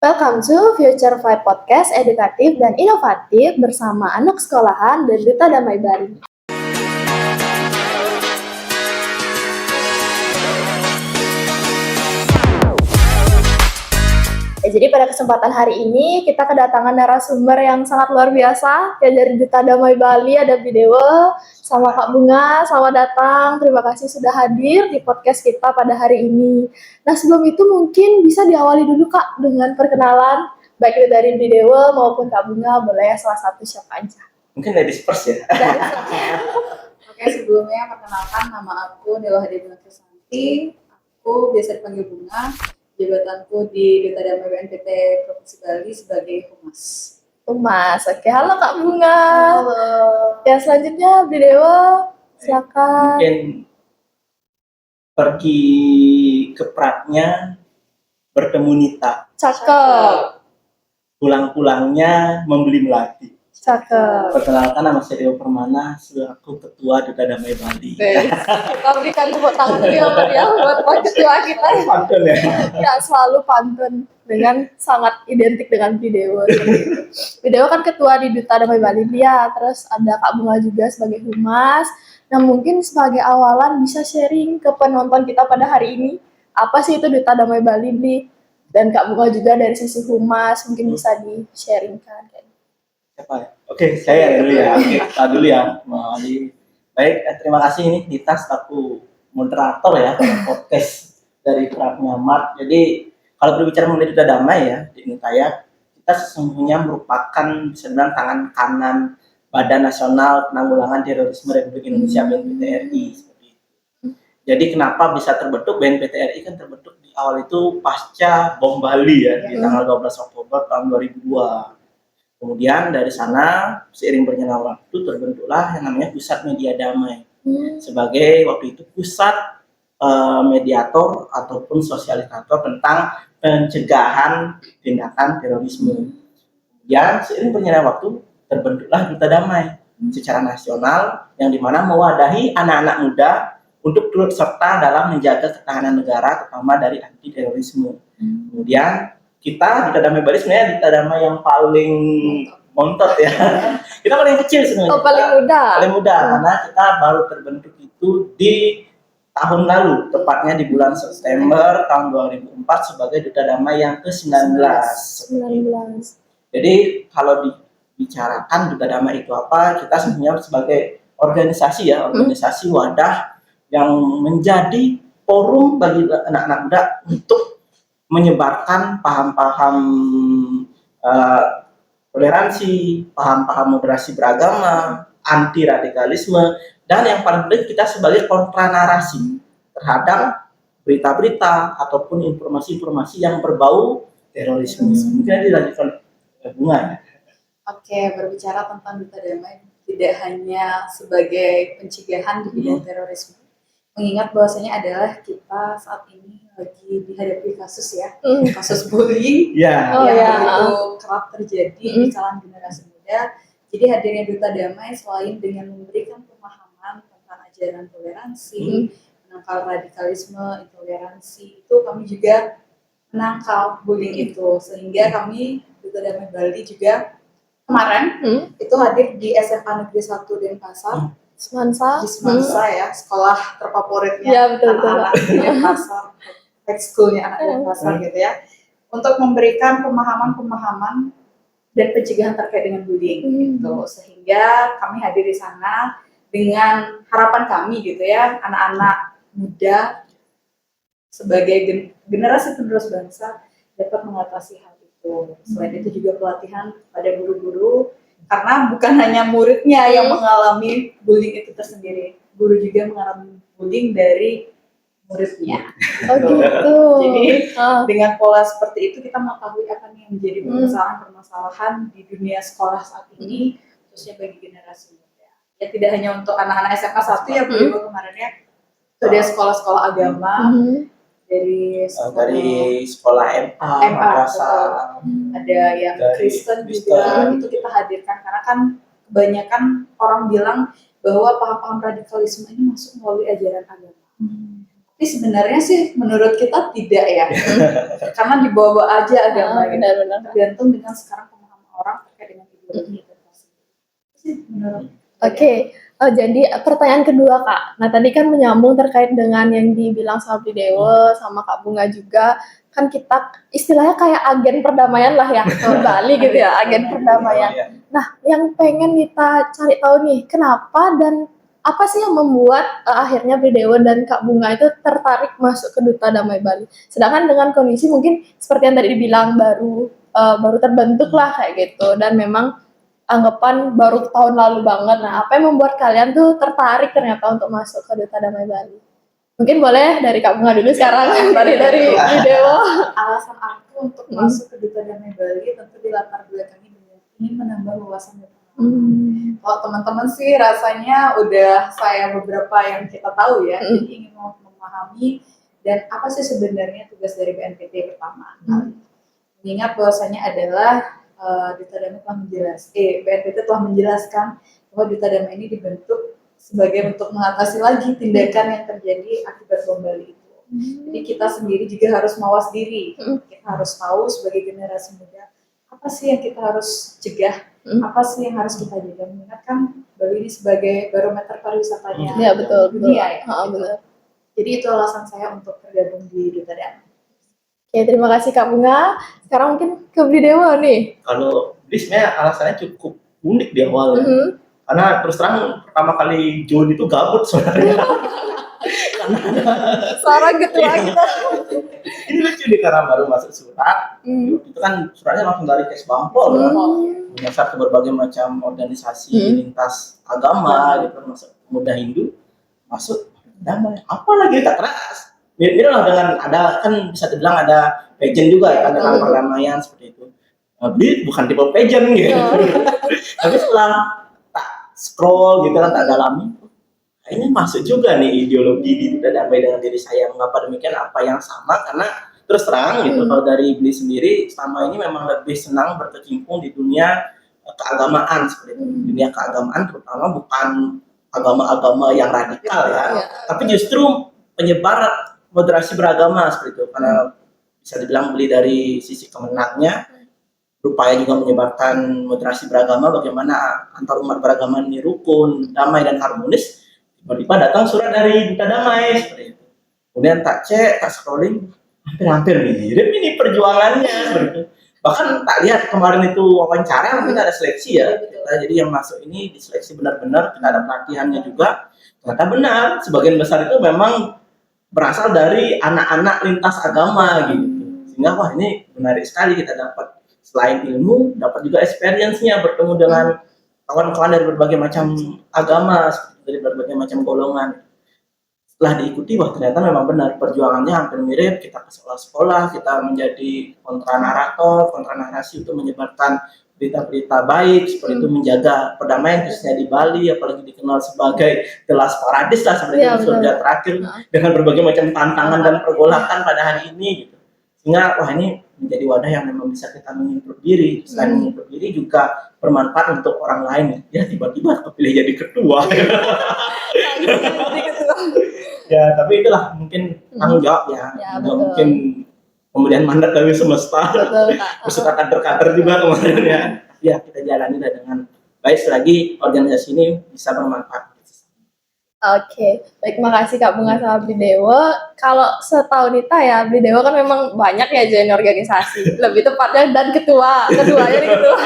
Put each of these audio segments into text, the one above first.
Welcome to Future Vibe Podcast edukatif dan inovatif bersama anak sekolahan dan Duta Damai Bali. Jadi pada kesempatan hari ini kita kedatangan narasumber yang sangat luar biasa ya, dari Duta Damai Bali ada Bidewo sama Kak Bunga. Selamat datang, terima kasih sudah hadir di podcast kita pada hari ini. Nah sebelum itu mungkin bisa diawali dulu Kak dengan perkenalan baik itu dari Bidewo maupun Kak Bunga, boleh salah satu siapa aja. Mungkin ladies first ya. Oke, sebelumnya perkenalkan nama aku Dewa Hadi Bunga Krisanti. Aku biasa dipanggil Bunga. Jabatanku di Duta Damai BNPT Provinsi Bali sebagai Humas. Humas, oke. Halo Kak Bunga. Halo. Ya selanjutnya Bidewo, silakan. Mungkin pergi ke Pratnya bertemu Nita. Cakep. Pulang-pulangnya membeli melati. Cakep. Perkenalkan, nama saya Dewa Permana, selaku Ketua Duta Damai Bali. Kita berikan tepuk tangan ya buat ketua kita. Pantun ya. Ya selalu pantun dengan sangat identik dengan Bidewo. Bidewo kan ketua di Duta Damai Bali ya, terus ada Kak Bunga juga sebagai humas. Nah mungkin sebagai awalan bisa sharing ke penonton kita pada hari ini apa sih itu Duta Damai Bali nih, dan Kak Bunga juga dari sisi humas mungkin bisa di-sharingkan. Siapa ya? Oke, saya dulu ya. Oke, kita dulu ya. Baik, terima kasih ini Nita selaku moderator ya podcast dari Pratnya Mart. Jadi kalau berbicara mengenai Duta Damai ya di Nita ya, kita sesungguhnya merupakan bisa dibilang tangan kanan Badan Nasional Penanggulangan Terorisme Republik Indonesia BNPT RI seperti itu. Jadi kenapa bisa terbentuk BNPT RI, kan terbentuk di awal itu pasca bom Bali ya di tanggal 12 Oktober tahun 2002. Kemudian dari sana seiring berjalannya waktu terbentuklah yang namanya Pusat Media Damai sebagai waktu itu pusat mediator ataupun sosialitator tentang pencegahan tindakan terorisme. Kemudian seiring berjalannya waktu terbentuklah Duta Damai secara nasional yang dimana mewadahi anak-anak muda untuk turut serta dalam menjaga ketahanan negara terutama dari anti terorisme. Kemudian kita Duta Damai Bali sebenarnya Duta Damai yang paling montot ya. Kita paling kecil sebenarnya. Oh, paling muda. Paling muda karena kita baru terbentuk itu di tahun lalu, tepatnya di bulan September tahun 2004 sebagai Duta Damai yang ke-19. 19. Jadi kalau dibicarakan Duta Damai itu apa, kita sebenarnya sebagai organisasi ya, organisasi wadah yang menjadi forum bagi anak-anak muda untuk menyebarkan paham-paham toleransi, paham-paham moderasi beragama, anti radikalisme, dan yang paling penting kita sebagai kontra narasi terhadap berita-berita ataupun informasi-informasi yang berbau terorisme. Mungkin dilanjutkan Bunga. Oke, berbicara tentang Duta Damai tidak hanya sebagai pencegahan di bidang terorisme. Mengingat bahwasanya adalah kita saat ini lagi dihadapi kasus ya, kasus bullying yang begitu kerap terjadi di kalangan generasi muda. Jadi hadirnya Duta Damai selain dengan memberikan pemahaman tentang ajaran toleransi, menangkal radikalisme, intoleransi, itu kami juga menangkal bullying itu, sehingga kami Duta Damai Bali juga kemarin itu hadir di SMA Negeri 1 Denpasar. Semansa ya, sekolah terfavoritnya ya, anak-anak di Denpasar, ekskulnya anak Denpasar gitu ya, untuk memberikan pemahaman-pemahaman dan pencegahan terkait dengan bullying gitu, sehingga kami hadir di sana dengan harapan kami gitu ya, anak-anak muda sebagai generasi penerus bangsa dapat mengatasi hal itu. Selain itu juga pelatihan pada guru-guru, karena bukan hanya muridnya yang mengalami bullying itu tersendiri, guru juga mengalami bullying dari muridnya. Oh gitu. Jadi dengan pola seperti itu kita mengetahui apa yang menjadi permasalahan di dunia sekolah saat ini, khususnya bagi generasi muda. Ya tidak hanya untuk anak-anak SMA 1 ya, Bu kemarin ya, itu ada sekolah-sekolah agama. Dari sekolah MA, ada yang Kristen juga, itu kita hadirkan karena kan kebanyakan orang bilang bahwa paham-paham radikalisme ini masuk melalui ajaran agama. Tapi sebenarnya sih menurut kita tidak ya, karena dibawa aja agama gitu. Benar-benar. Tergantung dengan sekarang pemahaman orang terkait dengan ideologi itu sih menurut. Oke, jadi pertanyaan kedua Kak. Nah tadi kan menyambung terkait dengan yang dibilang sama Dewa sama Kak Bunga juga. Kan kita istilahnya kayak agen perdamaian lah ya ke Bali gitu ya, agen perdamaian. Nah yang pengen kita cari tahu nih, kenapa dan apa sih yang membuat akhirnya Dewa dan Kak Bunga itu tertarik masuk ke Duta Damai Bali? Sedangkan dengan kondisi mungkin seperti yang tadi dibilang baru terbentuk lah kayak gitu dan memang anggapan baru tahun lalu banget. Nah, apa yang membuat kalian tuh tertarik ternyata untuk masuk ke Duta Damai Bali? Mungkin boleh dari Kak Bunga dulu sekarang, tadi dari Dewa. Alasan aku untuk masuk ke Duta Damai Bali tentu dilatar belakangi dengan ingin menambah wawasan dan pengalaman. Kalau teman-teman sih rasanya udah saya beberapa yang kita tahu ya, jadi ingin memahami dan apa sih sebenarnya tugas dari BNPT pertama. Mengingat bahwasanya adalah Duta Damai BNPT telah menjelaskan bahwa Duta Damai ini dibentuk sebagai untuk mengatasi lagi tindakan yang terjadi akibat bom Bali itu. Jadi kita sendiri juga harus mawas diri. Kita harus tahu sebagai generasi muda apa sih yang kita harus cegah, apa sih yang harus kita jaga. Mengingat kan Bali ini sebagai barometer pariwisatanya Ya betul, dunia ya. Betul. Jadi itu alasan saya untuk bergabung di Duta Damai. Oke, terima kasih Kak Bunga. Sekarang mungkin ke Dewa nih. Kalau sebenarnya alasannya cukup unik di awal ya. Karena terus terang pertama kali join itu gabut sebenarnya. Sarah ketua kita. Ini lucu nih karena baru masuk surat. Itu kan suratnya langsung dari Kes Bampol kan. Menyasar ke berbagai macam organisasi lintas agama gitu, masuk Muda Hindu, masuk damai. Apa lagi tak keras? Mirip lah dengan ada kan bisa dibilang ada pageant juga ya kan dengan perdamaian seperti itu. Beli bukan tipe pageant gitu. Tapi setelah tak scroll gitu kan tak dalami, kayaknya masuk juga nih ideologi di Duta Damai dengan diri saya. Mengapa demikian? Apa yang sama? Karena terus terang gitu kalau dari Beli sendiri selama ini memang lebih senang berkecimpung di dunia keagamaan seperti itu. Dunia keagamaan terutama bukan agama-agama yang radikal ya, tapi justru penyebar moderasi beragama seperti itu. Karena bisa dibilang Beli dari sisi kemenangnya berupaya juga menyebarkan moderasi beragama, bagaimana antar umat beragama ini rukun, damai dan harmonis. Tiba-tiba datang surat dari Duta Damai seperti itu. Kemudian tak cek, tak scrolling, hampir-hampir mirip ini perjuangannya seperti itu. Bahkan tak lihat kemarin itu wawancara, mungkin ada seleksi ya. Jadi yang masuk ini diseleksi benar-benar, kita ada pelatihannya juga. Ternyata benar, sebagian besar itu memang berasal dari anak-anak lintas agama gitu. Sehingga wah ini menarik sekali, kita dapat selain ilmu, dapat juga experience-nya bertemu dengan kawan-kawan dari berbagai macam agama, dari berbagai macam golongan. Setelah diikuti, wah ternyata memang benar perjuangannya hampir mirip. Kita ke sekolah-sekolah, kita menjadi kontranarator, kontranarasi untuk menyebarkan berita-berita baik, seperti itu menjaga perdamaian khususnya di Bali, apalagi dikenal sebagai gelas paradis lah seperti itu surga terakhir dengan berbagai macam tantangan dan pergolakan pada hari ini gitu. Sehingga wah ini menjadi wadah yang memang bisa kita mengimprove diri. Selain mengimprove diri juga bermanfaat untuk orang lain. Ya tiba-tiba kepilih jadi ketua. Ya tapi itulah mungkin tanggung jawab ya. Mungkin kemudian mandat dari semesta. Beserta kader-kader juga kemarin ya. Ya kita jalani dengan baik selagi organisasi ini bisa bermanfaat. Oke, baik, makasih Kak Bunga sama Bli Dewa. Kalau setahun itu ya, Bli Dewa kan memang banyak ya join organisasi, lebih tepatnya dan keduanya nih ketua.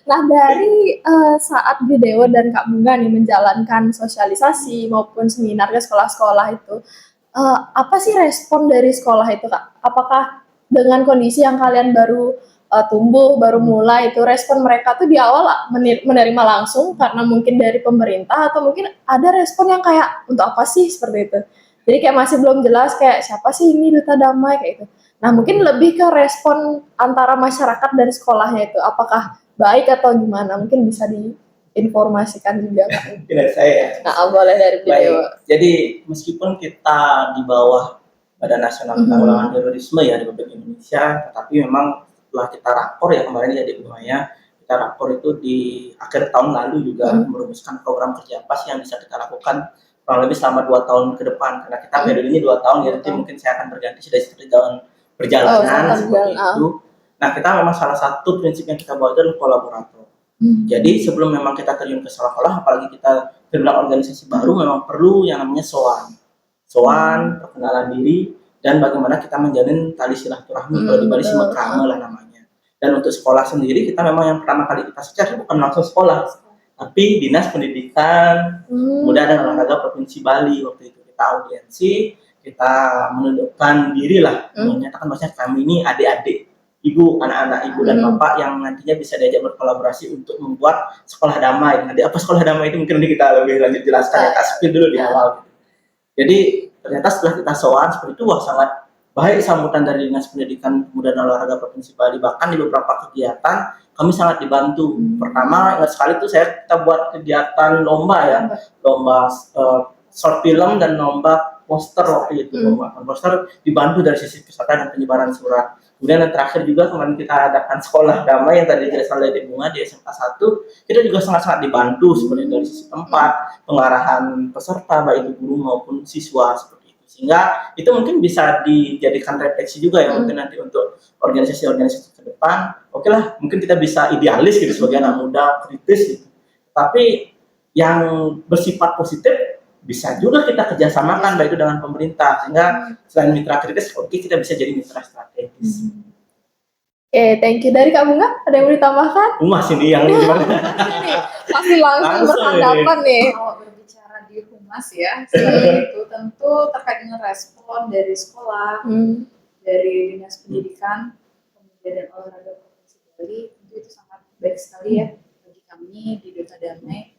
Nah dari saat Bli Dewa dan Kak Bunga nih menjalankan sosialisasi maupun seminar ke sekolah-sekolah itu, apa sih respon dari sekolah itu Kak? Apakah dengan kondisi yang kalian baru tumbuh, baru mulai itu respon mereka tuh di awal menerima langsung karena mungkin dari pemerintah atau mungkin ada respon yang kayak untuk apa sih seperti itu. Jadi kayak masih belum jelas kayak siapa sih ini Duta Damai kayak itu. Nah mungkin lebih ke respon antara masyarakat dan sekolahnya itu apakah baik atau gimana? Mungkin bisa diinformasikan juga Kak. Tidak saya. Nah boleh dari video. Jadi meskipun kita di bawah Badan Nasional Penanggulangan Terorisme ya Republik Indonesia, tetapi memang setelah kita rakor ya kemarin ya di Bumaya, kita rakor itu di akhir tahun lalu juga merumuskan program kerja pas yang bisa kita lakukan kurang lebih selama 2 tahun ke depan, karena kita periodenya 2 tahun ya, nanti mungkin saya akan berganti sudah seperti dalam perjalanan seperti itu. Nah, kita memang salah satu prinsip yang kita bawa itu adalah kolaborator. Jadi sebelum memang kita terjun ke sekolah-sekolah, apalagi kita terbilang organisasi baru, memang perlu yang namanya soan, perkenalan diri, dan bagaimana kita menjalin tali silaturahmi, kalau di Bali sih mekrame lah namanya. Dan untuk sekolah sendiri, kita memang yang pertama kali kita secara bukan langsung sekolah, tapi Dinas Pendidikan Muda dan Olahraga Provinsi Bali. Waktu itu kita audiensi, kita menundukkan diri lah, menyatakan bahwa kami ini adik-adik, ibu, anak-anak ibu dan bapak yang nantinya bisa diajak berkolaborasi untuk membuat sekolah damai. Nanti apa sekolah damai itu mungkin nanti kita lebih lanjut jelaskan, ya, kasih dulu di awal. Jadi ternyata setelah kita soal seperti itu, wah sangat baik sambutan dari Dinas Pendidikan Pemuda dan Olahraga Provinsi Bali. Bahkan di beberapa kegiatan kami sangat dibantu. Pertama ingat sekali itu kita buat kegiatan lomba short film dan lomba poster waktu itu. Lomba poster dibantu dari sisi peserta dan penyebaran surat. Kemudian yang terakhir juga kemarin kita adakan sekolah damai yang tadi dijelaskan oleh Bunga di SMK 1, kita juga sangat-sangat dibantu seperti dari sisi tempat, pengarahan peserta baik itu guru maupun siswa seperti itu. Sehingga itu mungkin bisa dijadikan refleksi juga ya mungkin nanti untuk organisasi-organisasi ke depan. Oke lah, mungkin kita bisa idealis gitu sebagai anak muda, kritis gitu. Tapi yang bersifat positif bisa juga kita kerjasamakan baik itu dengan pemerintah, sehingga selain mitra kritis, oke kita bisa jadi mitra strategis. Thank you. Dari Kak Bunga, ada yang mau ditambahkan? Humas ini yang gimana? Pasti langsung berhadapan nih. Kalau berbicara di humas ya, itu tentu terkait dengan respon dari sekolah, dari Dinas Pendidikan Pemuda dan Olahraga Provinsi Bali, itu sangat baik sekali ya bagi kami di Duta Damai.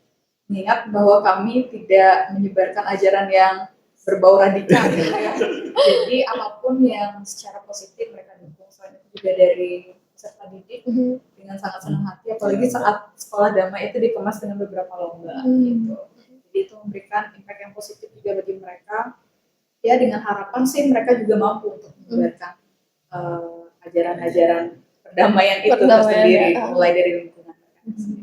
Mengingat bahwa kami tidak menyebarkan ajaran yang berbau radikal gitu ya. Jadi apapun yang secara positif mereka dukung, selain itu juga dari peserta didik dengan sangat senang hati, apalagi saat sekolah damai itu dikemas dengan beberapa lomba gitu. Jadi itu memberikan impact yang positif juga bagi mereka. Ya dengan harapan sih mereka juga mampu untuk menyebarkan ajaran-ajaran perdamaian itu tersendiri, mulai dari lingkungan mereka sendiri.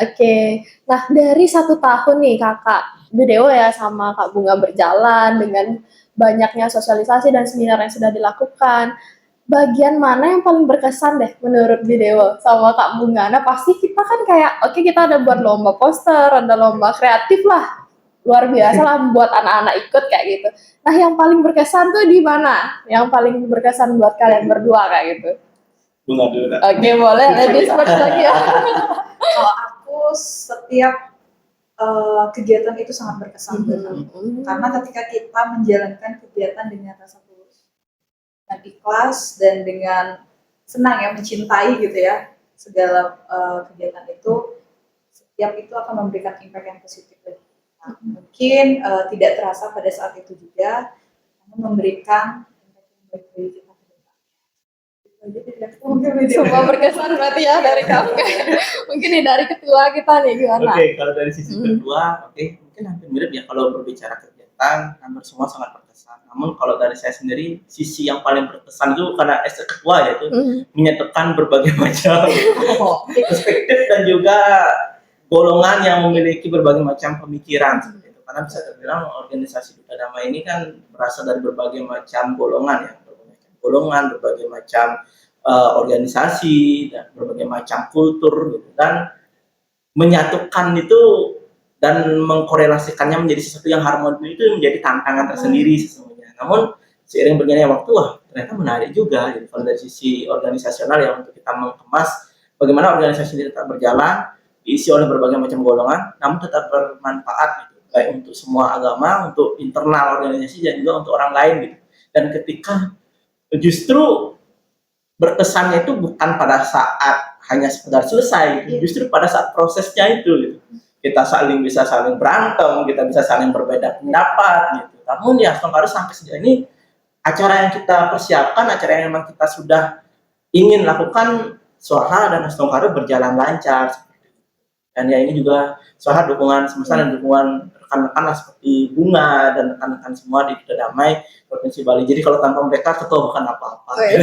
Oke, nah dari 1 tahun nih Kakak BDO ya sama Kak Bunga berjalan dengan banyaknya sosialisasi dan seminar yang sudah dilakukan, bagian mana yang paling berkesan deh menurut BDO sama Kak Bunga? Nah pasti kita kan kayak, oke kita ada buat lomba poster, ada lomba kreatif lah, luar biasa lah buat anak-anak ikut kayak gitu. Nah yang paling berkesan tuh di mana? Yang paling berkesan buat kalian berdua kayak gitu? Bunga dulu. Oke boleh, ladies first lagi ya. Kalau aku setiap kegiatan itu sangat berkesan buat kami. Karena ketika kita menjalankan kegiatan dengan rasa tulus dan ikhlas dan dengan senang ya, mencintai gitu ya segala kegiatan itu, setiap itu akan memberikan impact yang positif bagi kita. Mungkin tidak terasa pada saat itu juga, namun memberikan impact yang baik bagi kita. Semua berkesan berarti ya dari kamu. Mungkin nih dari ketua kita nih gimana? Oke, kalau dari sisi kedua, mungkin hampir mirip ya kalau berbicara kegiatan, hampir semua sangat berkesan. Namun kalau dari saya sendiri, sisi yang paling berkesan itu karena ketua yaitu menyatukan berbagai macam perspektif dan juga golongan yang memiliki berbagai macam pemikiran seperti itu. Karena bisa terbilang organisasi Duta Damai ini kan berasal dari berbagai macam golongan ya. Berbagai macam organisasi dan berbagai macam kultur gitu. Dan menyatukan itu dan mengkorelasikannya menjadi sesuatu yang harmoni itu menjadi tantangan tersendiri sesungguhnya. Namun seiring berjalannya waktu ternyata menarik juga gitu. Kalau dari sisi organisasional yang untuk kita mengemas bagaimana organisasi ini tetap berjalan diisi oleh berbagai macam golongan namun tetap bermanfaat gitu. Baik untuk semua agama, untuk internal organisasi dan juga untuk orang lain gitu. Dan ketika justru berkesannya itu bukan pada saat hanya sekedar selesai, justru pada saat prosesnya itu gitu. Kita bisa saling berantem, kita bisa saling berbeda pendapat gitu. Namun ya Astongkaro sampai sejauh ini acara yang kita persiapkan, acara yang memang kita sudah ingin lakukan, Soha dan Astongkaro berjalan lancar. Dan ya ini juga Soha dukungan semesta dan dukungan rekan-rekan lah seperti Bunga dan rekan-rekan semua di Duta Damai Provinsi Bali. Jadi kalau tanpa mereka ketua bukan apa-apa. Ya,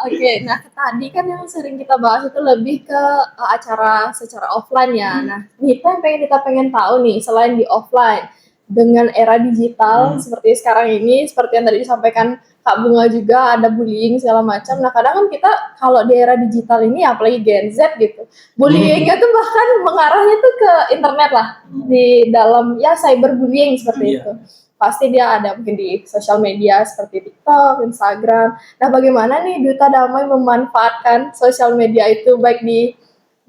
Oke, nah tadi kan yang sering kita bahas itu lebih ke acara secara offline ya. Nah, Nita yang pengen tahu nih, selain di offline, dengan era digital seperti sekarang ini, seperti yang tadi disampaikan Kak Bunga juga, ada bullying segala macam. Nah, kadang kan kita kalau di era digital ini, apalagi Gen Z gitu, bullyingnya tuh bahkan mengarahnya tuh ke internet lah, di dalam ya cyberbullying seperti itu. Pasti dia ada mungkin di sosial media seperti TikTok, Instagram. Nah, bagaimana nih Duta Damai memanfaatkan sosial media itu baik di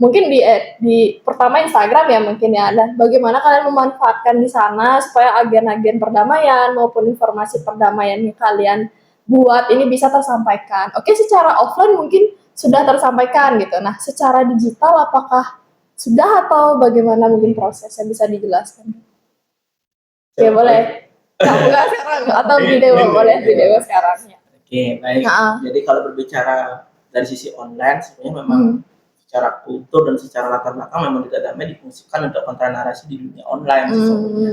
mungkin di pertama Instagram ya mungkin ya. Dan bagaimana kalian memanfaatkan di sana supaya agen-agen perdamaian maupun informasi perdamaian yang kalian buat ini bisa tersampaikan. Oke, secara offline mungkin sudah tersampaikan gitu. Nah, secara digital apakah sudah atau bagaimana mungkin prosesnya bisa dijelaskan? Ya boleh. Kamu nggak sekarang atau video boleh video sekarang ya. Oke, baik. Jadi kalau berbicara dari sisi online, sebenarnya memang secara kultur dan secara latar belakang memang Duta Damai difungsikan untuk kontra narasi di dunia online sesungguhnya.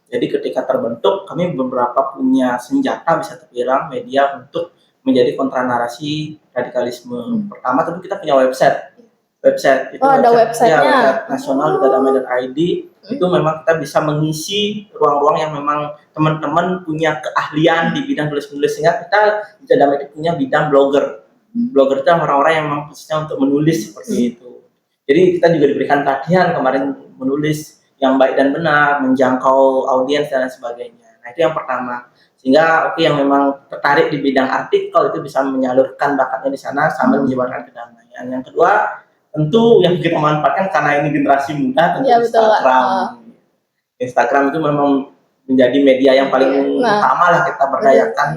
Jadi ketika terbentuk, kami beberapa punya senjata bisa terbilang media untuk menjadi kontra narasi radikalisme. Pertama tentu kita punya website itu ada websitenya. Ya, website nasional dutadamai.id. Itu memang kita bisa mengisi ruang-ruang yang memang teman-teman punya keahlian di bidang tulis-menulis, sehingga kita Duta Damai itu punya bidang blogger. Blogger itu orang-orang yang memang khususnya untuk menulis seperti itu. Jadi kita juga diberikan pelatihan kemarin menulis yang baik dan benar, menjangkau audiens dan sebagainya. Nah, itu yang pertama. Sehingga yang memang tertarik di bidang artikel itu bisa menyalurkan bakatnya di sana sambil menyebarkan kedamaian. Yang kedua, tentu yang kita manfaatkan karena ini generasi muda, tentu Instagram. Instagram itu memang menjadi media yang paling utama lah kita berdayakan.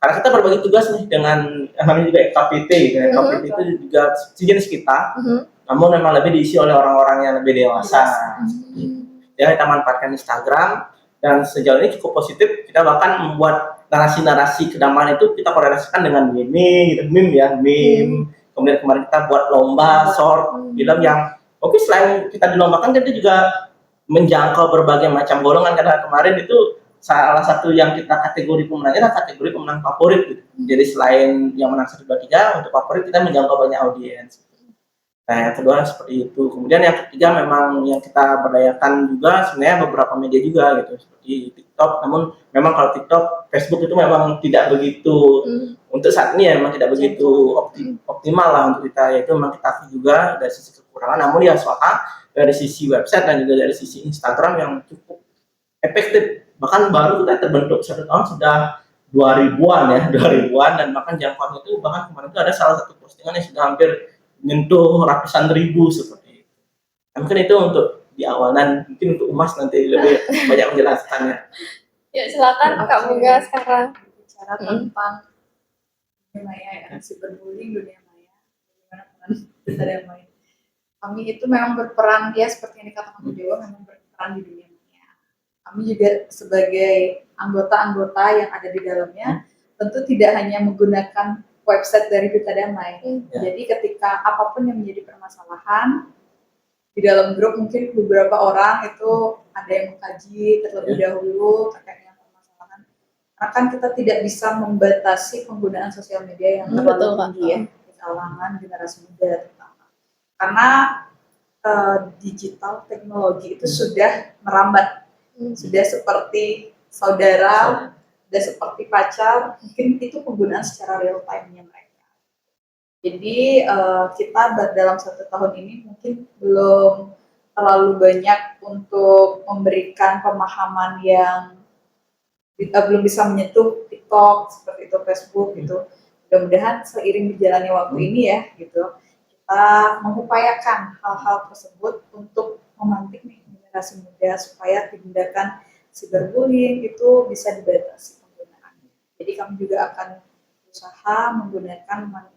Karena kita berbagi tugas nih dengan namanya juga KPT gitu ya. KPT itu juga sejenis kita, namun memang lebih diisi oleh orang-orang yang lebih dewasa. Ya, kita manfaatkan Instagram dan sejauh ini cukup positif. Kita bahkan membuat narasi-narasi kedamaian itu kita korelasikan dengan meme. Kemudian kemarin kita buat lomba short film yang selain kita dilombakan, kita juga menjangkau berbagai macam golongan. Karena kemarin itu salah satu yang kita kategori pemenangnya adalah kategori pemenang favorit gitu. Jadi selain yang menang 1, 2, 3 untuk favorit, kita menjangkau banyak audiens. Nah, yang kedua seperti itu. Kemudian yang ketiga memang yang kita berdayakan juga sebenarnya beberapa media juga gitu, seperti TikTok. Namun memang kalau TikTok, Facebook itu memang tidak begitu untuk saat ini ya, memang tidak begitu optimal lah untuk kita. Yaitu memang kita akui juga dari sisi kekurangan. Namun ya dari sisi website dan juga dari sisi Instagram yang cukup efektif. Bahkan baru kita terbentuk 1 tahun sudah 2000-an dan bahkan jangkauannya itu bahkan kemarin itu ada salah satu postingan yang sudah hampir menyentuh ratusan ribu seperti itu. Mungkin itu untuk di awal, dan mungkin untuk Umas nanti lebih banyak menjelaskannya. Ya silakan Kak Bunga sekarang. Bicara tentang dunia maya ya, cyberbullying dunia maya. Bagaimana peran Duta Damai? Kami itu memang berperan ya seperti yang dikatakan Bu Dewa, memang berperan di dunia maya. Kami juga sebagai anggota-anggota yang ada di dalamnya tentu tidak hanya menggunakan website dari Duta Damai. Jadi ketika apapun yang menjadi permasalahan di dalam grup, mungkin beberapa orang itu ada yang mengkaji terlebih dahulu terkait dengan permasalahan. Karena kan kita tidak bisa membatasi penggunaan sosial media yang terlalu tinggi ya di kalangan generasi muda terutama. Karena digital teknologi itu sudah merambat, sudah seperti saudara, sudah seperti pacar, mungkin itu penggunaan secara real time-nya mereka. Jadi kita dalam 1 tahun ini mungkin belum terlalu banyak untuk memberikan pemahaman yang belum bisa menyentuh TikTok seperti itu, Facebook gitu. Mudah-mudahan seiring berjalannya waktu ini ya gitu, kita mengupayakan hal-hal tersebut untuk memantik nih generasi muda supaya tindakan cyberbullying itu bisa dibatasi penggunaannya. Jadi kami juga akan berusaha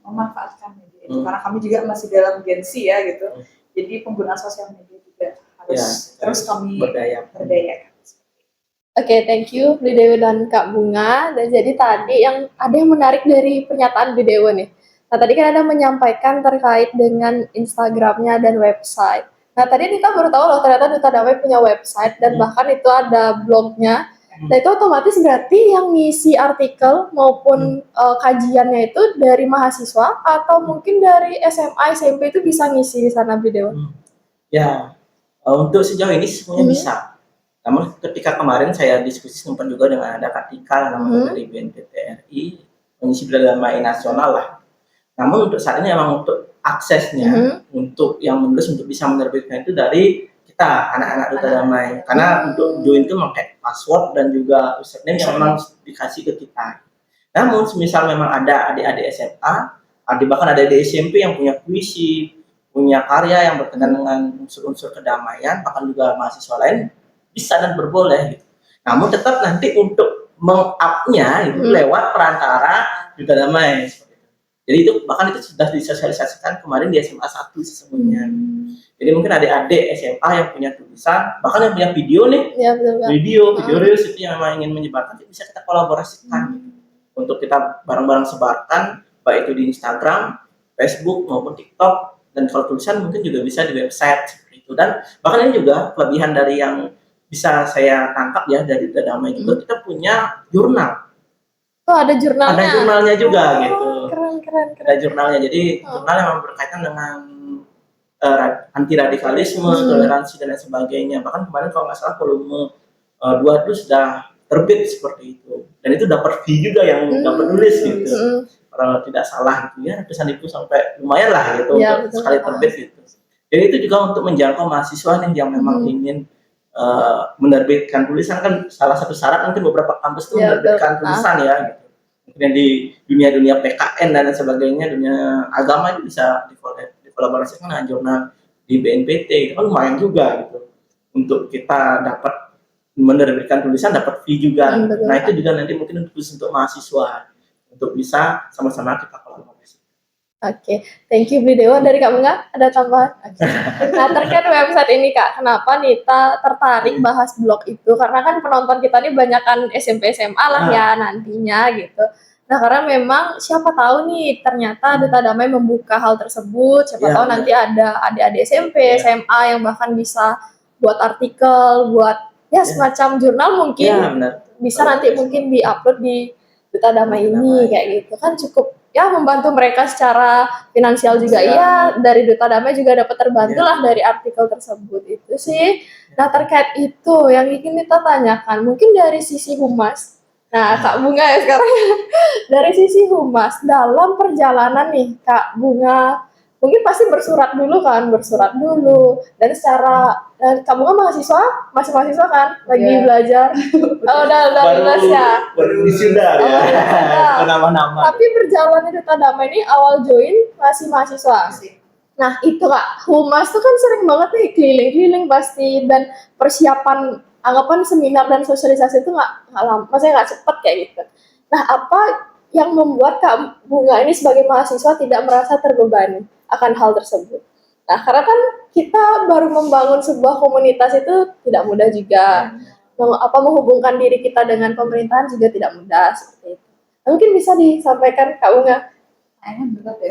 memanfaatkan media itu, karena kami juga masih dalam Gen Z ya gitu. Jadi penggunaan sosial media juga harus terus kami berdayakan. Oke, thank you Bu Dewa dan Kak Bunga. Dan jadi tadi yang ada yang menarik dari pernyataan Bu Dewa nih. Nah, tadi kan ada menyampaikan terkait dengan Instagramnya dan website. Nah, tadi kita baru tahu loh ternyata Duta Damai punya website dan bahkan itu ada blognya. Nah itu otomatis berarti yang ngisi artikel maupun kajiannya itu dari mahasiswa atau mungkin dari SMA SMP itu bisa ngisi di sana video. Ya, untuk sejauh ini semuanya bisa. Namun ketika kemarin saya diskusi sempat juga dengan ada Katika namanya dari BNPT RI mengisi Bidadamai nasional lah. Namun untuk saat ini memang untuk aksesnya untuk yang menulis untuk bisa menerbitkan itu dari kita anak-anak Duta Damai. Karena untuk join itu pakai password dan juga username yang memang dikasih ke kita. Namun semisal memang ada adik-adik SMA, bahkan ada adik SMP yang punya puisi, punya karya yang berkaitan dengan unsur-unsur kedamaian, bahkan juga mahasiswa lain bisa dan berboleh gitu. Namun tetap nanti untuk meng-up-nya itu lewat perantara Duta Damai. Jadi itu bahkan itu sudah disosialisasikan kemarin di SMA 1 sesungguhnya. Jadi mungkin adik-adik SMA yang punya tulisan, bahkan yang punya video nih, video reels itu yang memang ingin menyebarkan, itu bisa kita kolaborasikan untuk kita bareng-bareng sebarkan, baik itu di Instagram, Facebook maupun TikTok, dan kalau tulisan mungkin juga bisa di website seperti itu. Dan bahkan ini juga kelebihan dari yang bisa saya tangkap ya dari Duta Damai juga, kita punya jurnal. Oh ada jurnalnya. Ada jurnalnya juga gitu. Keren. Ada jurnalnya. Jadi jurnal yang berkaitan dengan anti radikalisme, toleransi dan lain sebagainya. Bahkan kemarin kalau nggak salah volume 2 itu sudah terbit seperti itu. Dan itu dapat fee juga yang dapat nulis gitu. Kalau tidak salah gitu ya, ratusan ribu sampai lumayan lah gitu untuk sekali terbit gitu. Jadi itu juga untuk menjangkau mahasiswa nih yang memang ingin menerbitkan tulisan. Kan salah satu syarat mungkin beberapa kampus itu menerbitkan tulisan ya gitu. Mungkin di dunia PKN dan lain sebagainya, dunia agama itu bisa dikolaborasikan dengan jurnal di BNPT. Itu kan lumayan juga gitu untuk kita dapat menerbitkan tulisan, dapat fee juga. Nah itu juga nanti mungkin untuk mahasiswa untuk bisa sama-sama kita kolaborasi. Oke, thank you Bli Dewa. Dari Kak Bunga ada tambahan? Nah terkait website ini Kak, kenapa Nita tertarik bahas blog itu? Karena kan penonton kita ini banyak kan SMP SMA lah ya nantinya gitu. Nah karena memang siapa tahu nih ternyata Duta Damai membuka hal tersebut. Siapa tahu nanti ada adik-adik SMP, SMA yang bahkan bisa buat artikel, buat ya semacam jurnal mungkin bisa nanti mungkin diupload di Duta Damai ini kayak gitu kan cukup ya membantu mereka secara finansial juga ya dari Duta Damai juga dapat terbantu lah dari artikel tersebut itu sih. Nah terkait itu yang ingin kita tanyakan mungkin dari sisi humas. Nah Kak Bunga ya sekarang dari sisi humas dalam perjalanan nih Kak Bunga mungkin pasti bersurat dulu dan secara Kak Bunga masih mahasiswa kan lagi belajar udah lulus ya baru wisuda ya nama-nama. Tapi berjalan di Duta Damai ini awal join masih mahasiswa. Nah itu Kak humas tuh kan sering banget nih keliling-keliling pasti dan persiapan anggapan seminar dan sosialisasi itu nggak lama, maksudnya nggak cepet kayak gitu. Nah apa yang membuat Kak Bunga ini sebagai mahasiswa tidak merasa terbebani akan hal tersebut? Nah karena kan kita baru membangun sebuah komunitas itu tidak mudah juga. Menghubungkan diri kita dengan pemerintahan juga tidak mudah seperti itu. Nah, mungkin bisa disampaikan Kak Bunga. Kayaknya berat ya.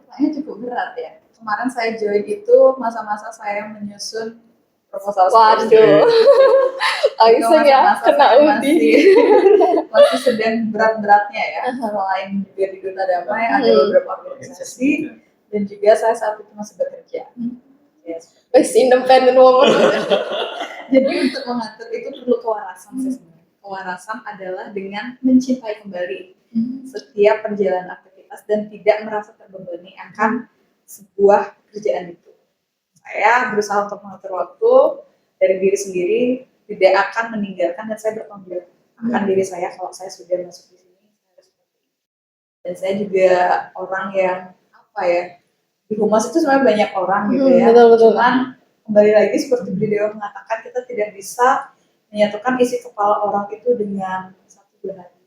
Kayaknya cukup berat ya. Kemarin saya join itu masa-masa saya menyusun proposal. Waduh. Langsung ya kena undi. Masih sedang berat-beratnya ya. Selain juga di Duta Damai ada beberapa organisasi dan juga saya saat itu masih bekerja. Independent woman. Jadi untuk mengatur itu perlu kewarasan sih sebenarnya. Kewarasan adalah dengan mencintai kembali setiap perjalanan aktivitas dan tidak merasa terbebani akan sebuah pekerjaan itu. Saya berusaha untuk mengatur waktu dari diri sendiri, tidak akan meninggalkan dan saya bertanggung jawab akan diri saya kalau saya sudah masuk di sini. Dan saya juga orang yang di humas itu sebenarnya banyak orang gitu ya. Betul. Cuman kembali lagi seperti beliau mengatakan kita tidak bisa menyatukan isi kepala orang itu dengan satu dua hati.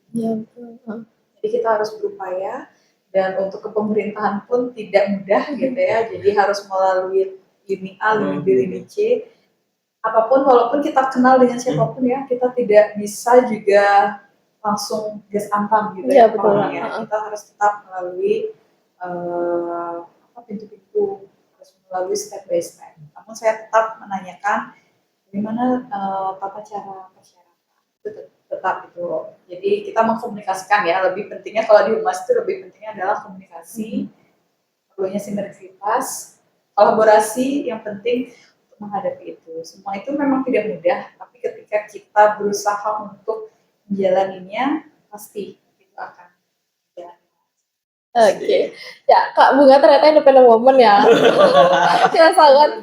Jadi kita harus berupaya dan untuk kepemerintahan pun tidak mudah gitu ya. Jadi harus melalui lini A, lini B, lini C. Apapun walaupun kita kenal dengan siapapun ya, kita tidak bisa juga langsung gas antam gitu ya. Kita harus tetap melalui pintu-pintu, harus melalui step by step. Namun saya tetap menanyakan bagaimana tata cara persyaratan itu tetap itu. Jadi kita mengkomunikasikan ya, lebih pentingnya kalau di humas itu lebih pentingnya adalah komunikasi, perlunya sinergitas, kolaborasi yang penting untuk menghadapi itu. Semua itu memang tidak mudah, tapi ketika kita berusaha untuk menjalaninya, pasti itu akan berjalan. Oke, ya Kak Bunga ternyata independent woman ya. Ya sangat.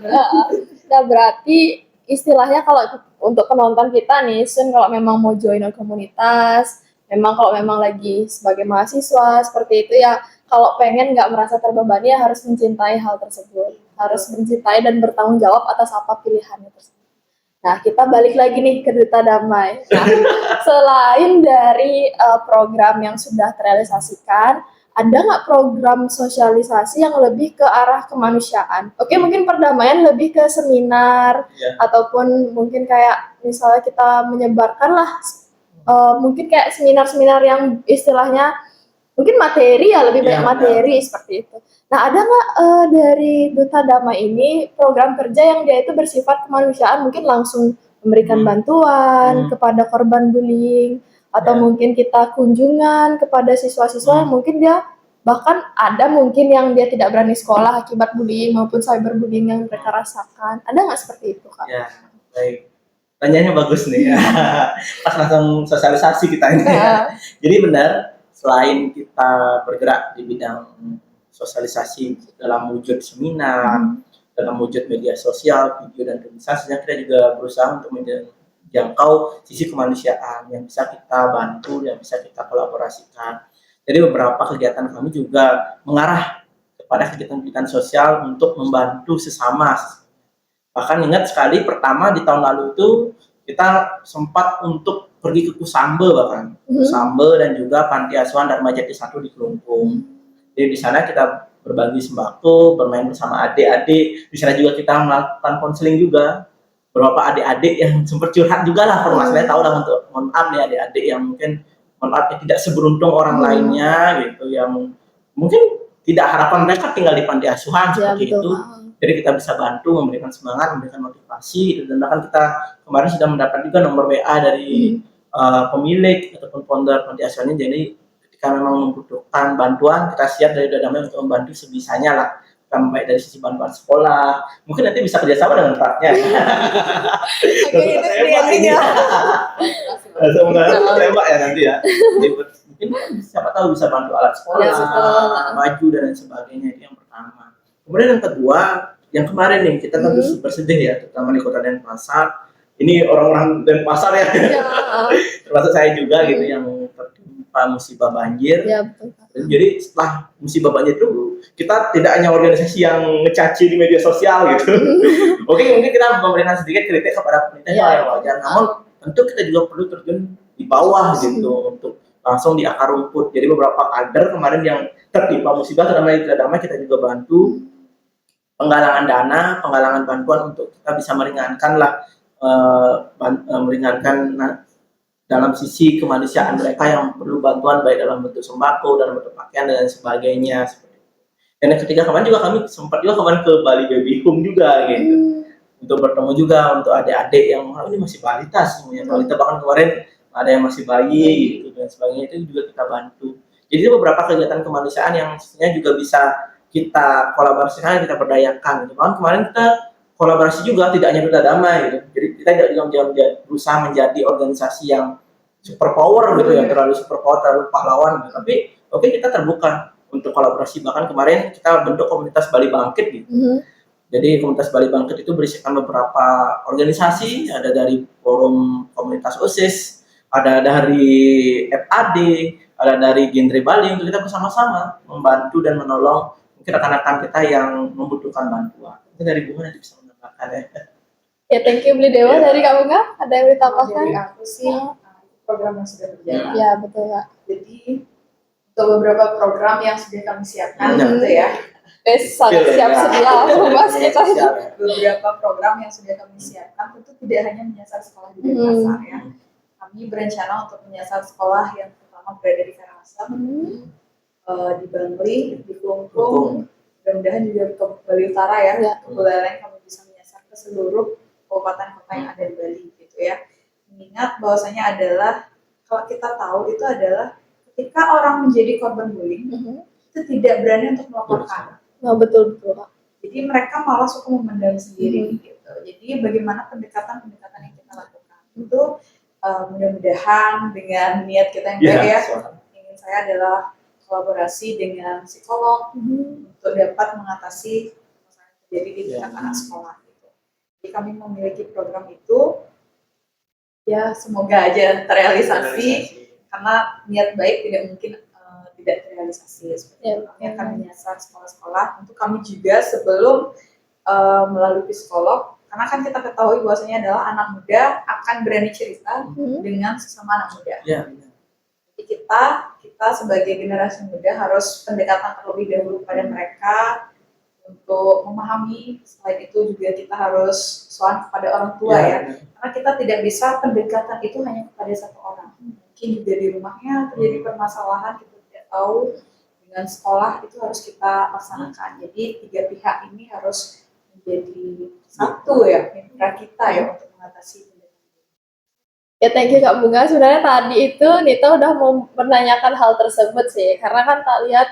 Nah berarti istilahnya kalau untuk penonton kita nih, Sun kalau memang mau join komunitas, memang kalau memang lagi sebagai mahasiswa seperti itu ya, kalau pengen nggak merasa terbebani ya harus mencintai hal tersebut, harus mencintai dan bertanggung jawab atas apa pilihannya tersebut. Nah, kita balik lagi nih ke Duta Damai. Nah, selain dari program yang sudah terrealisasikan, ada nggak program sosialisasi yang lebih ke arah kemanusiaan? Oke, mungkin perdamaian lebih ke seminar, ataupun mungkin kayak misalnya kita menyebarkan lah, mungkin kayak seminar-seminar yang istilahnya mungkin materi ya, lebih banyak materi seperti itu. Nah, ada nggak dari Duta Damai ini program kerja yang dia itu bersifat kemanusiaan, mungkin langsung memberikan bantuan kepada korban bullying, atau mungkin kita kunjungan kepada siswa-siswa yang mungkin dia bahkan ada mungkin yang dia tidak berani sekolah akibat bullying maupun cyberbullying yang mereka rasakan. Ada nggak seperti itu, Kak? Ya, baik. Tanyanya bagus nih. Pas langsung sosialisasi kita ini. Jadi benar, selain kita bergerak di bidang sosialisasi dalam wujud seminar, dalam wujud media sosial, video dan organisasi, kita juga berusaha untuk menjangkau sisi kemanusiaan yang bisa kita bantu, yang bisa kita kolaborasikan. Jadi beberapa kegiatan kami juga mengarah kepada kegiatan-kegiatan sosial untuk membantu sesama. Bahkan ingat sekali pertama di tahun lalu itu kita sempat untuk pergi ke Kusambe bahkan. Kusambe dan juga Panti Asuhan Dharma Jati 1 di Kelungkung. Jadi di sana kita berbagi sembako, bermain bersama adik-adik. Di sana juga kita melakukan konseling juga. Beberapa adik-adik yang sempat curhat juga lah, permasalahannya tahu lah, untuk mohon maaf nih adik-adik yang mungkin tidak seberuntung orang lainnya gitu, yang mungkin tidak harapan mereka tinggal di panti asuhan seperti itu. Jadi kita bisa bantu, memberikan semangat, memberikan motivasi, dan bahkan kita kemarin sudah mendapat juga nomor WA dari pemilik ataupun founder panti asuhan ini. Jadi ketika memang membutuhkan bantuan, kita siap dari Duta Damai untuk membantu sebisanya lah. Baik dari sisi bantuan sekolah, mungkin nanti bisa kerjasama dengan partnya. Oke, itu kreatifnya. Semoga tembak ya nanti ya. Mungkin siapa tahu bisa bantu alat sekolah, baju dan lain sebagainya. Itu yang pertama. Kemudian yang kedua, yang kemarin nih kita tentu bersedih ya, terutama di Kota Denpasar. Ini orang-orang Denpasar ya, termasuk saya juga gitu yang tertimpa musibah banjir. Ya, betul. Jadi setelah musibah banjir itu kita tidak hanya organisasi yang ngecaci di media sosial gitu. Oke, mungkin kita memberikan sedikit kritik kepada pemerintah yang wajar. Namun tentu kita juga perlu terjun di bawah gitu untuk langsung di akar rumput. Jadi beberapa kader kemarin yang tertimpa musibah terutama di Duta Damai kita juga bantu penggalangan dana, penggalangan bantuan untuk kita bisa meringankan lah, meringankan dalam sisi kemanusiaan mereka yang perlu bantuan baik dalam bentuk sembako, dalam bentuk pakaian dan sebagainya. Dan yang ketiga kemarin juga kami sempat juga kemarin ke Bali Baby Home juga gitu, untuk bertemu juga untuk adik-adik yang ini masih balita semuanya, balita bahkan kemarin ada yang masih bayi gitu dan sebagainya, itu juga kita bantu. Jadi itu beberapa kegiatan kemanusiaan yang sebenarnya juga bisa kita kolaborasikan, kita berdayakan gitu. Bahkan kemarin kita kolaborasi juga tidak hanya Duta Damai gitu. Jadi kita juga berusaha menjadi organisasi yang super power gitu ya, terlalu super power, terlalu pahlawan gitu. Tapi oke, kita terbuka untuk kolaborasi. Bahkan kemarin kita bentuk komunitas Bali Bangkit gitu. Jadi komunitas Bali Bangkit itu berisikan beberapa organisasi, ada dari forum komunitas OSIS, ada dari FAD, ada dari Genre Bali, untuk kita bersama-sama membantu dan menolong mungkin rekan-rekan kita yang membutuhkan bantuan. Mungkin dari Bunga nanti bisa menambahkan ya. Ya, thank you Beli Dewa. Dari Kak Bunga ada yang ditambahkan? Dari aku sih program yang sudah berjalan. Ya, betul Kak. Jadi untuk beberapa program yang sudah kami siapkan gitu ya. Sangat siap sedia membahas kita. Beberapa program yang sudah kami siapkan tentu tidak hanya menyasar sekolah di Denpasar ya. Kami berencana untuk menyasar sekolah yang pertama berada di Karangasem, di Bangli, di Kelungkung, mudah-mudahan juga ke Bali Utara ya. Kemudian kami bisa menyasar ke seluruh kabupaten kota yang ada di Bali gitu ya. Mengingat bahwasanya adalah kalau kita tahu itu adalah ketika orang menjadi korban bullying itu tidak berani untuk melaporkan. Nah, betul Kak. Jadi mereka malah suka memendam sendiri gitu. Jadi bagaimana pendekatan-pendekatan yang kita lakukan itu mudah-mudahan dengan niat kita yang baik ya, ingin saya adalah kolaborasi dengan psikolog untuk dapat mengatasi masalah yang terjadi di tingkat anak sekolah gitu. Jadi kami memiliki program itu, ya semoga aja terrealisasi karena niat baik tidak mungkin tidak terrealisasi. Seperti itu. Kami akan menyasar sekolah-sekolah untuk kami juga sebelum melalui psikolog, karena kan kita ketahui bahwasanya adalah anak muda akan berani cerita dengan sesama anak muda. Jadi kita sebagai generasi muda harus pendekatan terlebih dahulu pada mereka untuk memahami. Selain itu juga kita harus soal kepada orang tua ya, karena kita tidak bisa pendekatan itu hanya kepada satu orang. Mungkin juga di rumahnya terjadi permasalahan, kita tidak tahu, dengan sekolah itu harus kita laksanakan. Jadi tiga pihak ini harus menjadi satu ya, mitra kita ya untuk mengatasi. Ya, thank you Kak Bunga. Sebenarnya tadi itu Nita udah mau menanyakan hal tersebut sih, karena kan tak lihat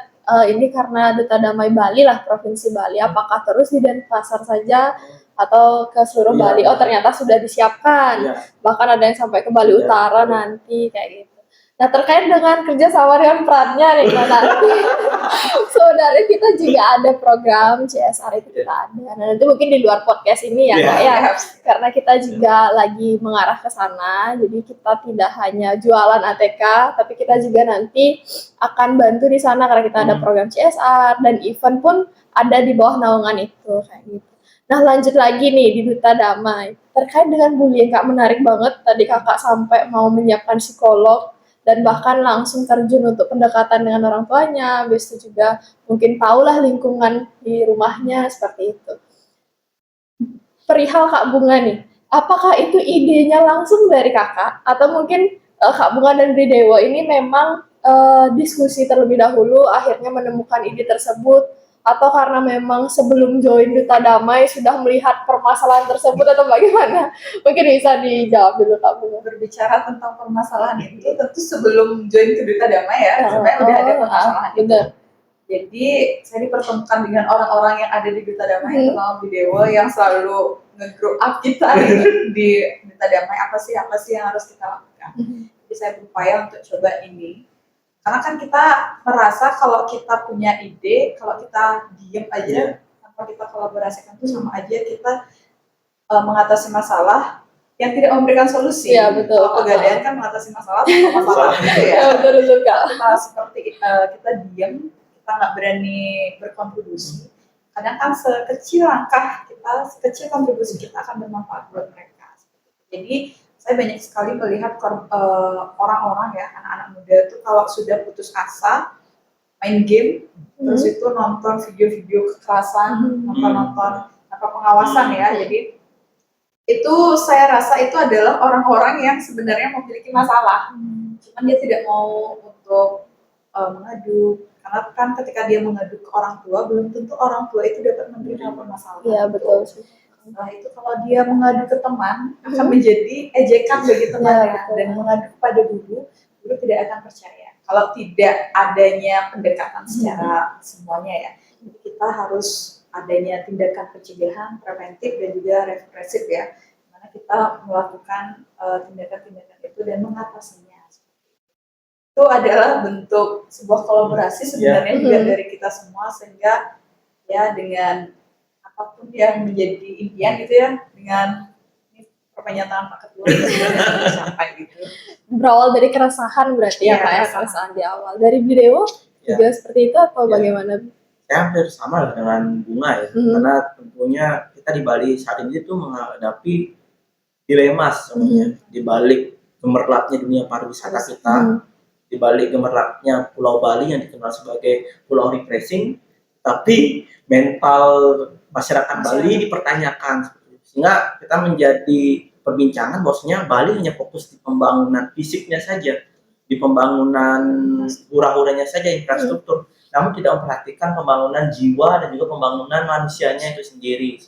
ini karena Duta Damai Bali lah, Provinsi Bali, apakah terus di Denpasar saja atau ke seluruh Bali? Oh, ternyata sudah disiapkan. Bahkan ada yang sampai ke Bali Utara nanti kayak gitu. Nah, terkait dengan kerja sama dengan perannya nih, nanti saudara kita juga ada program CSR itu kita ada. Nah, nanti mungkin di luar podcast ini ya, Kak ya. Karena kita juga lagi mengarah ke sana, jadi kita tidak hanya jualan ATK, tapi kita juga nanti akan bantu di sana karena kita ada program CSR dan event pun ada di bawah naungan itu kayak gitu. Nah, lanjut lagi nih di Duta Damai. Terkait dengan bullying, Kak, menarik banget tadi Kakak sampai mau menyiapkan psikolog dan bahkan langsung terjun untuk pendekatan dengan orang tuanya, habis itu juga mungkin tahulah lingkungan di rumahnya seperti itu. Perihal Kak Bunga nih, apakah itu idenya langsung dari Kakak atau mungkin Kak Bunga dan Bridewo ini memang diskusi terlebih dahulu akhirnya menemukan ide tersebut, atau karena memang sebelum join Duta Damai sudah melihat permasalahan tersebut atau bagaimana? Mungkin bisa dijawab dulu Kak Bunga. Berbicara tentang permasalahan itu tentu sebelum join ke Duta Damai ya, sebenarnya udah ada permasalahan itu. Jadi saya dipertemukan dengan orang-orang yang ada di Duta Damai, terutama Bridewo yang selalu nge-grow up kita di Duta Damai, apa sih yang harus kita lakukan. Jadi saya berupaya untuk coba ini. Karena kan kita merasa kalau kita punya ide, kalau kita diem aja, tanpa kita kolaborasikan itu sama aja kita mengatasi masalah yang tidak memberikan solusi. Iya, betul. Kalau pegadaian kan mengatasi masalah tanpa masalah gitu ya. Betul Kak. Kita seperti kita diem, kita nggak berani berkontribusi. Kadang kan sekecil langkah kita, sekecil kontribusi kita akan bermanfaat buat mereka. Jadi saya banyak sekali melihat orang-orang ya, anak-anak muda itu kalau sudah putus asa, main game, terus itu nonton video-video kekerasan, nonton pengawasan ya. Jadi itu saya rasa itu adalah orang-orang yang sebenarnya memiliki masalah, cuman dia tidak mau untuk mengadu, karena kan ketika dia mengadu ke orang tua, belum tentu orang tua itu dapat menerima permasalahan. Iya, betul sih. Nah itu kalau dia mengadu ke teman akan menjadi ejekan bagi temannya, dan mengadu kepada guru tidak akan percaya kalau tidak adanya pendekatan secara semuanya ya. Jadi kita harus adanya tindakan pencegahan, preventif dan juga represif ya, dimana kita melakukan tindakan-tindakan itu dan mengatasinya. Itu adalah bentuk sebuah kolaborasi sebenarnya juga dari kita semua, sehingga ya dengan apapun yang menjadi impian gitu ya, dengan pernyataan Pak Ketua sampai gitu. Berawal dari keresahan berarti ya Pak ya, keresahan di awal. Dari Bridewo juga seperti itu atau bagaimana? Saya hampir sama dengan Bunga ya, karena tentunya kita di Bali saat ini tuh menghadapi dilema sebenarnya, di balik gemerlapnya dunia pariwisata kita, di balik gemerlapnya Pulau Bali yang dikenal sebagai pulau refreshing, tapi mental masyarakat Bali dipertanyakan, sehingga kita menjadi perbincangan bahwasanya Bali hanya fokus di pembangunan fisiknya saja, di pembangunan hura-huranya saja, infrastruktur, namun tidak memperhatikan pembangunan jiwa dan juga pembangunan manusianya itu sendiri.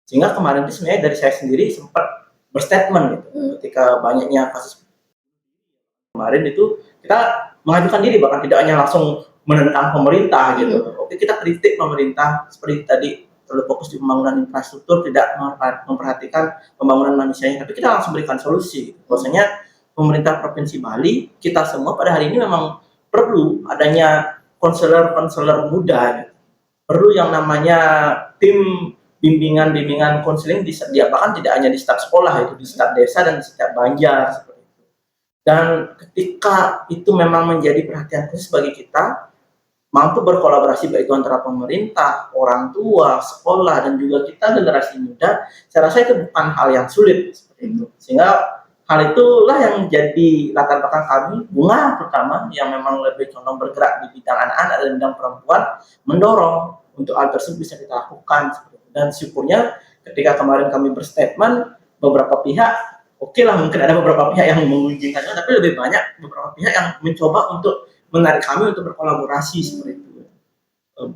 Sehingga kemarin itu sebenarnya dari saya sendiri sempat berstatement gitu. Ketika banyaknya kasus kemarin itu kita mengajukan diri, bahkan tidak hanya langsung menentang pemerintah gitu. Oke, kita kritik pemerintah seperti tadi terlalu fokus di pembangunan infrastruktur, tidak memperhatikan pembangunan manusianya, tapi kita langsung berikan solusi. Bahwasanya pemerintah Provinsi Bali, kita semua pada hari ini memang perlu adanya konselor-konselor muda, gitu. Perlu yang namanya tim bimbingan konseling disediakan tidak hanya di setiap sekolah, itu di setiap desa dan di setiap banjar seperti itu. Dan ketika itu memang menjadi perhatian khusus bagi kita, mampu berkolaborasi baik itu antara pemerintah, orang tua, sekolah, dan juga kita generasi muda, saya rasa itu bukan hal yang sulit seperti itu. Sehingga hal itulah yang menjadi latar belakang kami, Bunga pertama yang memang lebih condong bergerak di bidang anak-anak dan bidang perempuan, mendorong untuk hal tersebut bisa kita lakukan. Dan syukurnya ketika kemarin kami berstatement, beberapa pihak, oke lah mungkin ada beberapa pihak yang mengunjingkannya, tapi lebih banyak beberapa pihak yang mencoba untuk menarik kami untuk berkolaborasi seperti itu.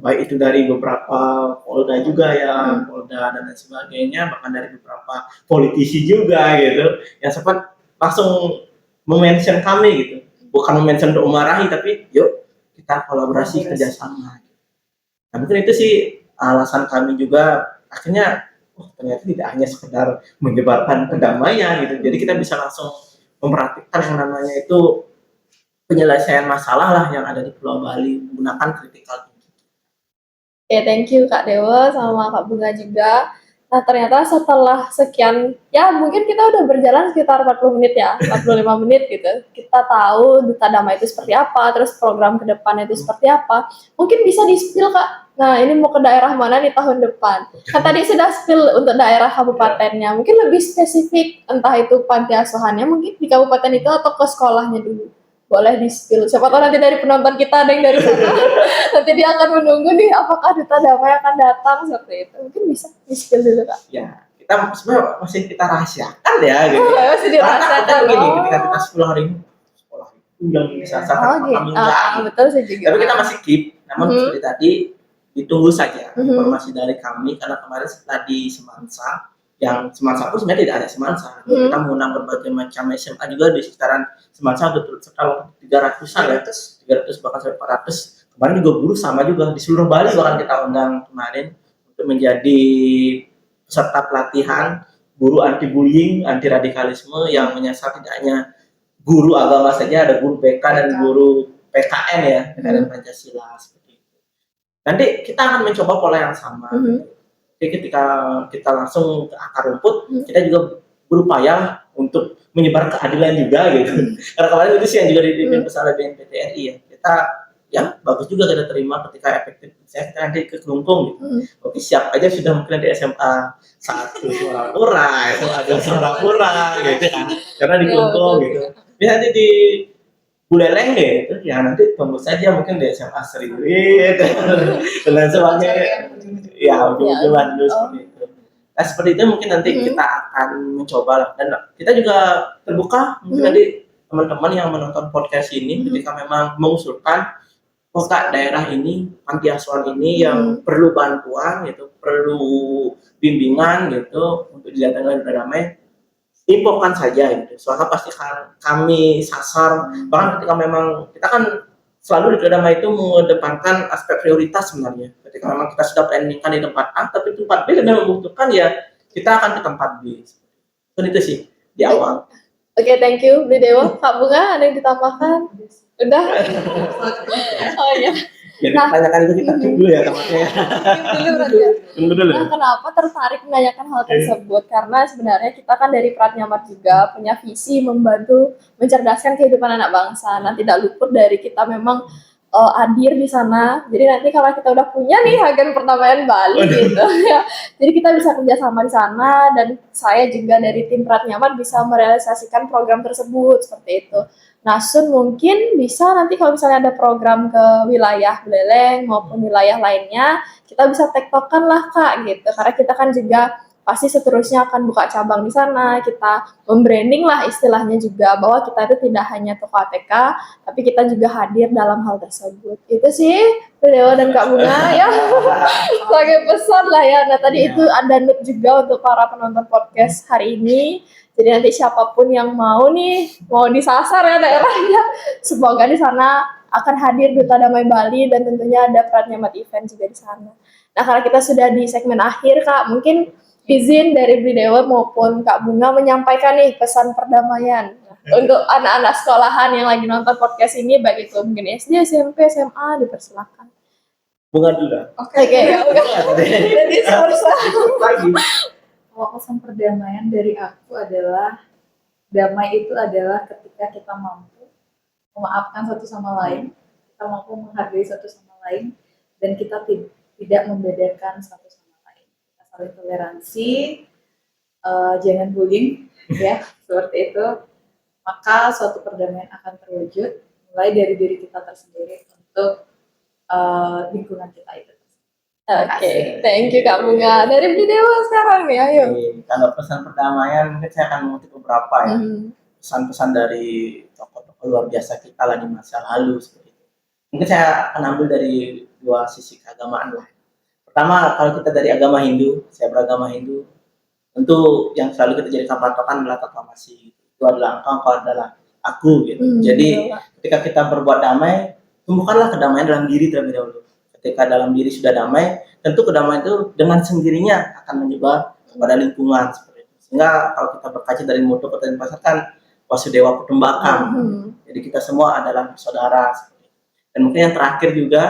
Baik itu dari beberapa Polda juga ya, Polda dan lain sebagainya, bahkan dari beberapa politisi juga gitu, yang sempat langsung mention kami gitu, bukan mention untuk memarahi, tapi yuk kita kolaborasi kerjasama. Nah mungkin itu sih alasan kami juga akhirnya, ternyata tidak hanya sekedar menyebarkan kedamaian gitu, jadi kita bisa langsung memperhatikan yang namanya itu penyelesaian masalah lah yang ada di Pulau Bali menggunakan critical thinking. Oke, thank you Kak Dewa sama Kak Bunga juga. Nah, ternyata setelah sekian, ya mungkin kita udah berjalan sekitar 40 menit ya, 45 menit gitu. Kita tahu Duta Damai itu seperti apa, terus program ke depannya itu seperti apa. Mungkin bisa di-spill Kak, nah ini mau ke daerah mana nih tahun depan. Kan tadi sudah spill untuk daerah kabupatennya, mungkin lebih spesifik, entah itu panti asuhannya mungkin di kabupaten itu atau ke sekolahnya dulu. Boleh di-spill. Siapa tahu nanti dari penonton kita ada yang dari sana. Nanti dia akan menunggu nih apakah Duta Damai akan datang seperti itu. Mungkin bisa di-spill dulu Kak. Ya, kita sebenarnya masih kita rahasiakan ya gitu. Masih dirahasiakan. Begini, ketika kita 10 hari ini sekolah itu yang disasar kami enggak. Betul sih juga. Tapi kita masih keep, namun seperti tadi ditunggu saja informasi dari kami, karena kemarin setelah di Semansa, yang Semansa pun sebenarnya tidak ada Semansa. Kita mengundang berbagai macam SMA juga di sekitaran Semansa, betul sekitar 300-an ya, 300 bahkan sampai 400. Kemarin juga guru sama juga di seluruh Bali, bahkan kita undang kemarin untuk menjadi peserta pelatihan guru anti bullying, anti radikalisme yang menyasar tidak hanya guru agama saja, ada guru BK dan guru PKN ya, PKN Pancasila seperti itu. Nanti kita akan mencoba pola yang sama. Jadi ketika kita langsung ke akar rumput, kita juga berupaya untuk menyebar keadilan juga gitu. Karena kemarin itu sih yang juga dipimpin oleh BNPT RI ya. Kita ya bagus juga kita terima ketika efektif. Saya kita nanti ke Kelungkung gitu. Oke, siap aja sudah mungkin di SMA 1 Suara-Pura, SMA 2 Suara-Pura gitu kan. Karena di Kelungkung gitu. Bisa nanti di Buleleng deh, itu ya nanti tunggu saja mungkin di SMA Seriwit dan lain sebagainya. Ya, ujung-ujungan dulu seperti itu. Nah, seperti itu mungkin nanti kita akan mencoba lah. Dan kita juga terbuka mungkin nanti teman-teman yang menonton podcast ini ketika memang mengusulkan kota daerah ini, panti asuhan ini yang perlu bantuan gitu, perlu bimbingan gitu untuk didatangkan Duta Damai, infokan saja gitu. Soalnya pasti kami sasar, bahkan ketika memang kita kan selalu di Duta Damai itu mengedepankan aspek prioritas sebenarnya. Ketika memang kita sudah planningkan di tempat A, tapi tempat B lebih membutuhkan, ya kita akan ke tempat B. Itu sih di awal. Oke, thank you Bu Dewa. Kak Bunga ada yang ditambahkan? Udah? Oh iya. Jadi tanyakan itu kita dulu ya tempatnya. Tunggu dulu. Nah, kenapa tertarik menanyakan hal tersebut? Karena sebenarnya kita kan dari Pratnyamat juga punya visi membantu mencerdaskan kehidupan anak bangsa. Nah, tidak luput dari kita memang hadir di sana. Jadi nanti kalau kita udah punya nih Agen Perdamaian Bali gitu ya. Jadi kita bisa kerjasama di sana, dan saya juga dari tim Pratnyamat bisa merealisasikan program tersebut seperti itu. Nah, Sun mungkin bisa nanti kalau misalnya ada program ke wilayah Buleleng maupun wilayah lainnya, kita bisa tektokan lah Kak gitu. Karena kita kan juga pasti seterusnya akan buka cabang di sana. Kita membranding lah istilahnya juga bahwa kita itu tidak hanya toko ATK, tapi kita juga hadir dalam hal tersebut. Itu sih Dewa dan Kak Bunga ya sebagai pesan lah ya. Nah tadi itu ada note juga untuk para penonton podcast hari ini. Jadi nanti siapapun yang mau disasar ya daerahnya, semoga di sana akan hadir Duta Damai Bali dan tentunya ada perannya Mat Event juga di sana. Nah karena kita sudah di segmen akhir Kak, mungkin izin dari Bli Dewa maupun Kak Bunga menyampaikan nih pesan perdamaian untuk anak-anak sekolahan yang lagi nonton podcast ini, baik itu mungkin SD, SMP, SMA, dipersilakan. Bunga dulu. Oke, Ya udah. Jadi selesai. Lagi. kalau pesan perdamaian dari aku adalah damai itu adalah ketika kita mampu memaafkan satu sama lain, kita mampu menghargai satu sama lain, dan kita tidak membedakan satu sama lain. Kita saling toleransi, jangan bullying, ya seperti itu. Maka suatu perdamaian akan terwujud mulai dari diri kita tersendiri untuk lingkungan kita itu. Oke, thank you Kak Bunga. Dari Bli Dewa sekarang nih, ayo. Kalau pesan perdamaian mungkin saya akan mengutip beberapa ya. Pesan-pesan dari tokoh-tokoh luar biasa kita lah di masa lalu seperti itu. Mungkin saya akan ambil dari dua sisi keagamaan lah. Pertama, kalau kita dari agama Hindu, saya beragama Hindu, tentu yang selalu kita jadikan patokan adalah proklamasi. Itu adalah engkau adalah aku gitu. Jadi ketika kita berbuat damai, tumbuhkanlah kedamaian dalam diri terlebih dahulu. Ketika dalam diri sudah damai, tentu kedamaian itu dengan sendirinya akan menyebar kepada lingkungan seperti itu. Sehingga kalau kita berkaca dari moto kota Denpasar kan Wasudewa Kutumbakam. Jadi kita semua adalah bersaudara seperti itu. Dan mungkin yang terakhir juga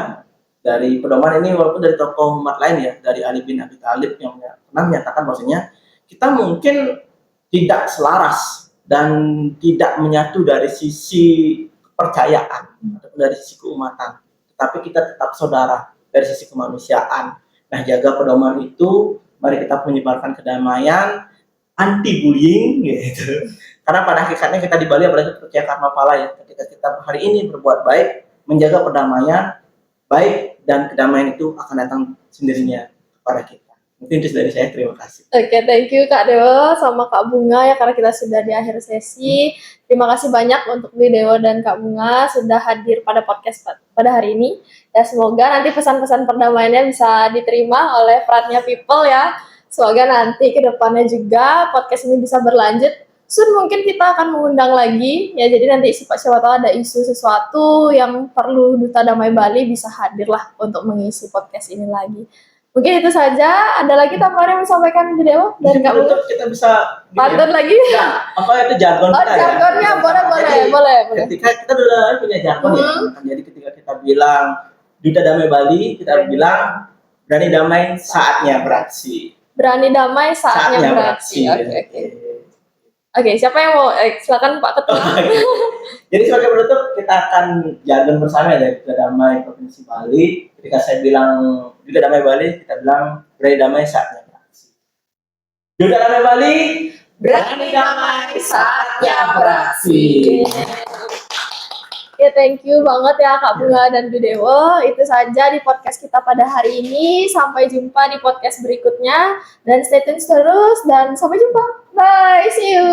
dari pedoman ini, walaupun dari tokoh umat lain ya, dari Ali bin Abi Thalib yang pernah menyatakan bahwasanya kita mungkin tidak selaras dan tidak menyatu dari sisi kepercayaan atau dari sisi keumatan, tetapi kita tetap saudara dari sisi kemanusiaan. Nah, jaga pedoman itu, mari kita menyebarkan kedamaian, anti bullying gitu. Karena pada hakikatnya kita di Bali apalagi percaya karma pala ya. Ketika kita hari ini berbuat baik, menjaga perdamaian, baik dan kedamaian itu akan datang sendirinya kepada kita. Mungkin itu dari saya, terima kasih. Oke, thank you Kak Dewa sama Kak Bunga ya, karena kita sudah di akhir sesi. Terima kasih banyak untuk Bli Dewa dan Kak Bunga sudah hadir pada podcast pada hari ini. Ya semoga nanti pesan-pesan perdamaiannya bisa diterima oleh Pratnya People ya. Semoga nanti ke depannya juga podcast ini bisa berlanjut. Soon mungkin kita akan mengundang lagi ya, jadi nanti siapa tahu ada isu sesuatu yang perlu Duta Damai Bali bisa hadir lah untuk mengisi podcast ini lagi. Mungkin itu saja. Ada lagi tambahan yang disampaikan Bli Dewa dan Kak Bunga? Kita bisa pantun lagi? Ya, apa itu jargon kita jargonnya ya? boleh. Ketika kita udah punya jargon ya. Jadi ketika kita bilang Duta Damai Bali, kita bilang berani damai saatnya beraksi. Berani damai saatnya beraksi. Oke, siapa yang mau? Silakan Pak Ketua. Jadi sebagai penutup kita akan jargon bersama dari Duta Damai Provinsi Bali. Ketika saya bilang Duta Damai Bali, kita bilang berani damai saatnya beraksi. Duta Damai Bali, berani damai saatnya beraksi. Ya, thank you banget ya Kak Bunga dan Bli Dewa. Itu saja di podcast kita pada hari ini. Sampai jumpa di podcast berikutnya. Dan stay tune terus dan sampai jumpa. Bye, see you.